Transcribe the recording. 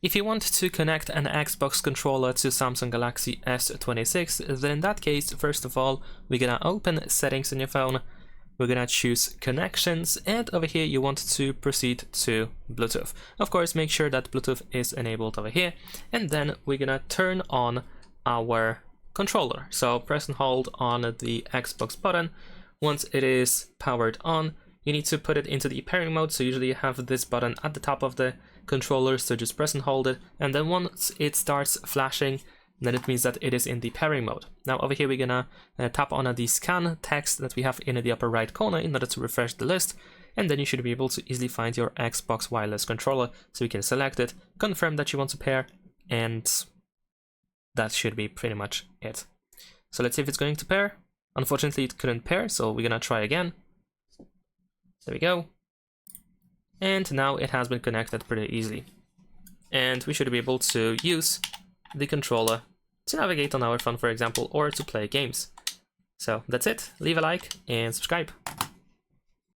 If you want to connect an Xbox controller to Samsung Galaxy S26, then in that case, first of all, we're gonna open settings on your phone, we're gonna choose connections, and over here you want to proceed to Bluetooth. Of course, make sure that Bluetooth is enabled over here, and then we're gonna turn on our controller. So press and hold on the Xbox button. Once it is powered on, you need to put it into the pairing mode, so usually you have this button at the top of the controller, so just press and hold it, and then once it starts flashing, then it means that it is in the pairing mode. Now over here we're gonna tap on the scan text that we have in the upper right corner in order to refresh the list, and then you should be able to easily find your Xbox wireless controller, so you can select it, confirm that you want to pair, and that should be pretty much it. So let's see if it's going to pair. Unfortunately it couldn't pair, so we're gonna try again. There we go. And now it has been connected pretty easily. And we should be able to use the controller to navigate on our phone, for example, or to play games. So that's it. Leave a like and subscribe.